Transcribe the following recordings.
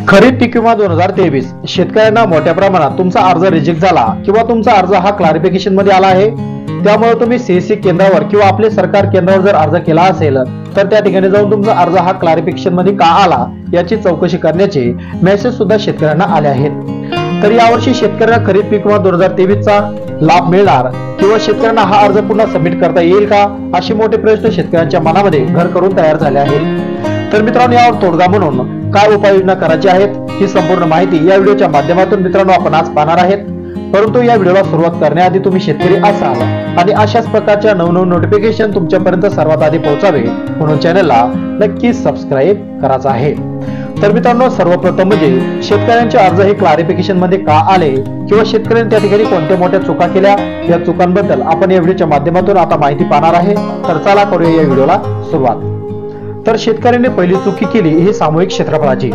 खरीप पीक विमा 2023 शेतकऱ्यांना मोठ्या प्रमाणात तुमचा अर्ज रिजेक्ट झाला किंवा तुमचा अर्ज हा क्लॅरिफिकेशन मध्ये आला आहे, त्यामुळे तुम्ही सीएससी केंद्रावर किंवा आपले सरकार केंद्रावर जर अर्ज केला असेल तर त्या ठिकाणी जाऊन तुमचा अर्ज हा क्लॅरिफिकेशन मध्ये का आला याची चौकशी करण्याचे मेसेज सुद्धा शेतकऱ्यांना आले आहेत। तर यावर्षी शेतकऱ्यांना खरीप पीक विमा 2023 चा लाभ मिळणार किंवा शेतकऱ्यांना हा अर्ज पुन्हा सबमिट करता येईल का, असे मोठे प्रश्न शेतकऱ्यांच्या मनामध्ये घर करून तयार झाले आहेत। तर मित्रांनो, यावर तोडगा म्हणून काय उपाययोजना करायची आहेत ही संपूर्ण माहिती या व्हिडिओच्या माध्यमातून मित्रांनो आपण आज पाहणार आहेत। परंतु या व्हिडिओला सुरुवात करण्याआधी तुम्ही शेतकरी असाल आणि अशाच प्रकारच्या नवनवीन नोटिफिकेशन तुमच्यापर्यंत सर्वात आधी पोहोचावे म्हणून चॅनलला नक्की सबस्क्राईब करायचं आहे। तर मित्रांनो, सर्वप्रथम म्हणजे शेतकऱ्यांचे अर्ज हे क्लॅरिफिकेशन मध्ये का आले किंवा शेतकऱ्यांनी त्या ठिकाणी कोणत्या मोठ्या चुका केल्या, या चुकांबद्दल आपण या व्हिडिओच्या माध्यमातून आता माहिती पाहणार आहे। तर चला करूया या व्हिडिओला सुरुवात। तर शेतकऱ्यांनी पहिली चुकी केली ही सामूहिक क्षेत्रफळाची।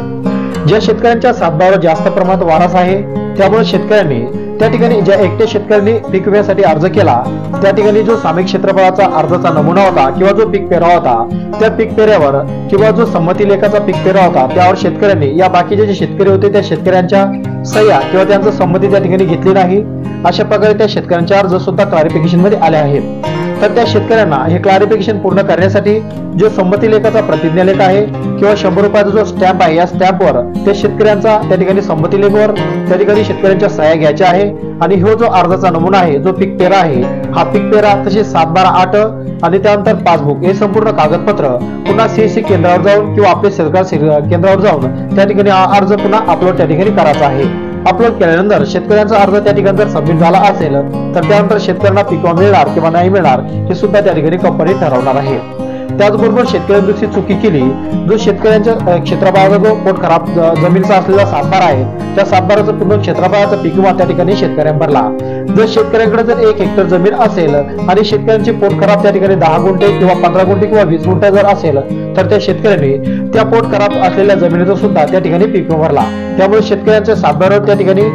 ज्या शेतकऱ्यांच्या सातबारावर जास्त प्रमाणात वारस आहे त्यामुळे शेतकऱ्यांनी त्या ठिकाणी ज्या एकट्या शेतकऱ्यांनी पीक विम्यासाठी अर्ज केला त्या ठिकाणी जो सामूहिक क्षेत्रफळाचा अर्जाचा नमुना होता किंवा जो पीक पेरा होता त्या पीक पेऱ्यावर किंवा जो संमती लेखाचा पीक पेरा होता त्यावर शेतकऱ्यांनी या बाकीचे जे शेतकरी होते त्या शेतकऱ्यांच्या सह्या किंवा त्यांचं संमती त्या ठिकाणी घेतली नाही। अशा प्रकारे त्या शेतकऱ्यांचे अर्ज सुद्धा क्लॅरिफिकेशन मध्ये आले आहेत। तर त्या शेतकऱ्यांना हे क्लॅरिफिकेशन पूर्ण करण्यासाठी जो संमती लेखाचा प्रतिज्ञालेख आहे किंवा 100 रुपयाचा जो स्टॅम्प आहे या स्टॅम्पवर त्या शेतकऱ्यांचा त्या ठिकाणी संमती लेखावर त्या ठिकाणी शेतकऱ्यांच्या सह्या घ्यायच्या आहे आणि हो जो अर्जाचा नमुना आहे जो पीक पेरा आहे हा पीक पेरा तसेच 7/12/8 आणि त्यानंतर पासबुक हे संपूर्ण कागदपत्र पुन्हा सीएससी केंद्रावर जाऊन किंवा आपले सरकार केंद्रावर जाऊन त्या ठिकाणी अर्ज पुन्हा अपलोड त्या ठिकाणी करायचा आहे। अपलोड केल्यानंतर शेतकऱ्यांचा अर्ज त्या ठिकाणी जर सबमिट झाला असेल तर त्यानंतर शेतकऱ्यांना पीक विमा मिळणार किंवा नाही मिळणार हे सुद्धा त्या ठिकाणी कंपनी ठरवणार आहे। त्याचबरोबर शेतकऱ्यांनी दुसरी चुकी केली, जो शेतकऱ्यांच्या क्षेत्रफळाचा जो पोट खराब जमिनीचा असलेला सातबारा आहे त्या सातबाराचं पूर्ण क्षेत्रफळाचा पीक विमा त्या ठिकाणी शेतकऱ्यांनी भरला। जर शेतकऱ्यांकडे जर 1 हेक्टर जमीन असेल आणि शेतकऱ्यांची पोट खराब त्या ठिकाणी 10 गुंठे किंवा 15 गुंठे किंवा 20 गुंठे जर असेल तर त्या शेतकऱ्यांनी त्या पोट खराब असलेल्या जमिनीचा सुद्धा त्या ठिकाणी पीक विमा भरला। त्यामुळे शेतकऱ्यांच्या सातबारावर त्या ठिकाणी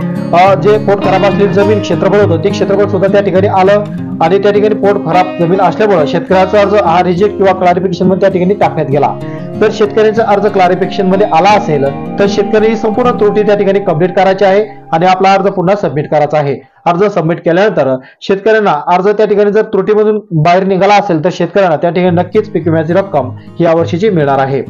जे पोट खराब असलेली जमीन क्षेत्रफळ होतं ते क्षेत्रफळ सुद्धा त्या ठिकाणी आलं आणि त्या ठिकाणी पोट खराब जमीन असल्यामुळे शेतकऱ्याचा अर्ज हा रिजेक्ट किंवा क्लॅरिफिकेशन मध्ये त्या ठिकाणी टाकण्यात गेला। तर शेतकऱ्यांचा अर्ज क्लॅरिफिकेशन मध्ये आला असेल तर शेतकरी संपूर्ण त्रुटी त्या ठिकाणी कंप्लीट करायची आहे आणि आपला अर्ज पुन्हा सबमिट करायचा आहे। अर्ज सबमिट केल्यानंतर शेतकऱ्यांना अर्ज त्या ठिकाणी जर त्रुटीमधून बाहेर निघाला असेल तर शेतकऱ्यांना त्या ठिकाणी नक्कीच पीक विम्याची रक्कम ही यावर्षीची मिळणार आहे।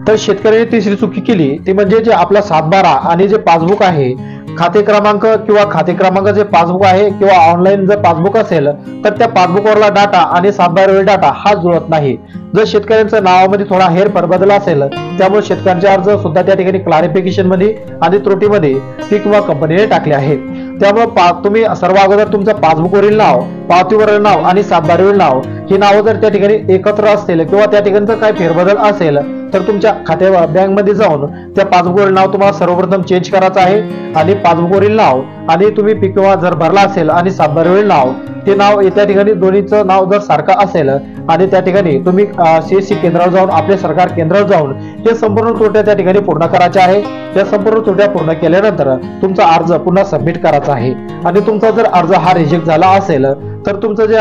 तर शेतकऱ्यांनी तिसरी चुकी केली ती म्हणजे जे आपला 7/12 आणि जे पासबुक आहे खाते क्रमांक किंवा खाते क्रमांक जे पासबुक आहे किंवा ऑनलाईन जर पासबुक असेल तर त्या पासबुकवरला डाटा आणि 7/12 डाटा हा जुळत नाही। जर शेतकऱ्यांच्या नावामध्ये थोडा हेरफेर बदल असेल त्यामुळे शेतकऱ्यांचे अर्ज सुद्धा त्या ठिकाणी क्लॅरिफिकेशन मध्ये आणि त्रुटीमध्ये पीक विमा कंपनीने टाकले आहेत। त्यामुळे तुम्ही सर्व अगोदर तुमचं पासबुकवरील नाव, पावतीवरील नाव आणि 7/12 नाव ही नावं जर त्या ठिकाणी एकत्र असतील किंवा त्या ठिकाणी जर काही फेरबदल असेल तर तुमच्या खाते बँक मध्ये जाऊन त्या पासबुकवरील नाव तुम्हाला सर्वप्रथम चेंज करायचं आहे आणि पासबुकवरील नाव आणि तुम्ही पीक विमा जर भरला असेल आणि 7/12 नाव ते नाव त्या ठिकाणी दोन्हीचं नाव जर सारखं असेल आणि त्या ठिकाणी तुम्ही सीएससी केंद्रावर जाऊन आपले सरकार केंद्रावर जाऊन हे संपूर्ण त्रुट्या त्या ठिकाणी पूर्ण करायच्या आहे। या संपूर्ण त्रुट्या पूर्ण केल्यानंतर तुमचा अर्ज पुन्हा सबमिट करायचा आहे आणि तुमचा जर अर्ज हा रिजेक्ट झाला असेल तर तुमचं जे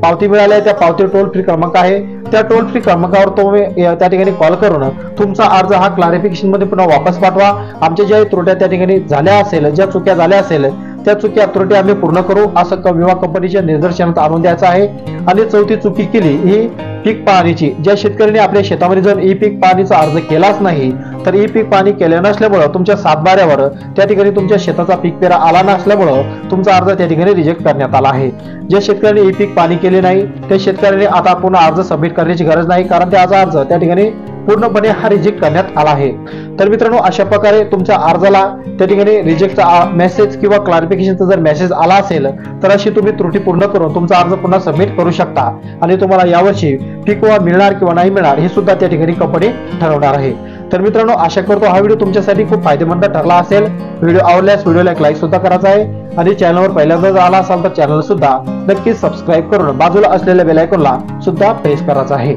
पावती मिळाली आहे त्या पावती टोल फ्री क्रमांक आहे त्या टोल फ्री क्रमांकावर तुम्ही त्या ठिकाणी कॉल करून तुमचा अर्ज हा क्लॅरिफिकेशन मध्ये पुन्हा वापस पाठवा। आमच्या ज्या त्रुट्या त्या ठिकाणी झाल्या असेल, ज्या चुक्या झाल्या असेल त्या चुक्या त्रुटी आम्ही पूर्ण करू असं विमा कंपनीच्या निदर्शनात आणून द्यायचं आहे। आणि चौथी चुकी केली ही पीक पाहणीची। ज्या शेतकऱ्यांनी आपल्या शेतामध्ये जर ई पीक पाहणीचा अर्ज केलाच नाही तर ई पीक पाहणी केलं नसल्यामुळे तुमच्या 7/12 त्या ठिकाणी तुमच्या शेताचा पीक पेरा आला नसल्यामुळे तुमचा अर्ज त्या ठिकाणी रिजेक्ट करण्यात आला आहे। ज्या शेतकऱ्यांनी ई पीक पाहणी केली नाही त्या शेतकऱ्यांनी आता पुन्हा अर्ज सबमिट करण्याची गरज नाही, कारण त्याचा अर्ज त्या ठिकाणी पूर्णपणे हा रिजेक्ट करण्यात आला आहे। तर मित्रांनो, अशा प्रकारे तुमच्या अर्जाला त्या ठिकाणी रिजेक्टचा मेसेज किंवा क्लॅरिफिकेशनचा जर मेसेज आला असेल तर अशी तुम्ही त्रुटी पूर्ण करून तुमचा अर्ज पुन्हा सबमिट करू शकता आणि तुम्हाला यावर्षी पीक विमा मिळणार किंवा नाही मिळणार हे सुद्धा त्या ठिकाणी कंपनी ठरवणार आहे। तर मित्रांनो, आशा करतो हा व्हिडिओ तुमच्यासाठी खूप फायदेमंद ठरला असेल। व्हिडिओ आवडल्यास व्हिडिओला एक लाईक सुद्धा करायचा आहे आणि चॅनलवर पहिल्यांदा आला असाल तर चॅनल सुद्धा नक्की सबस्क्राईब करून बाजूला असलेल्या बेल आयकॉनला सुद्धा प्रेस करायचा आहे।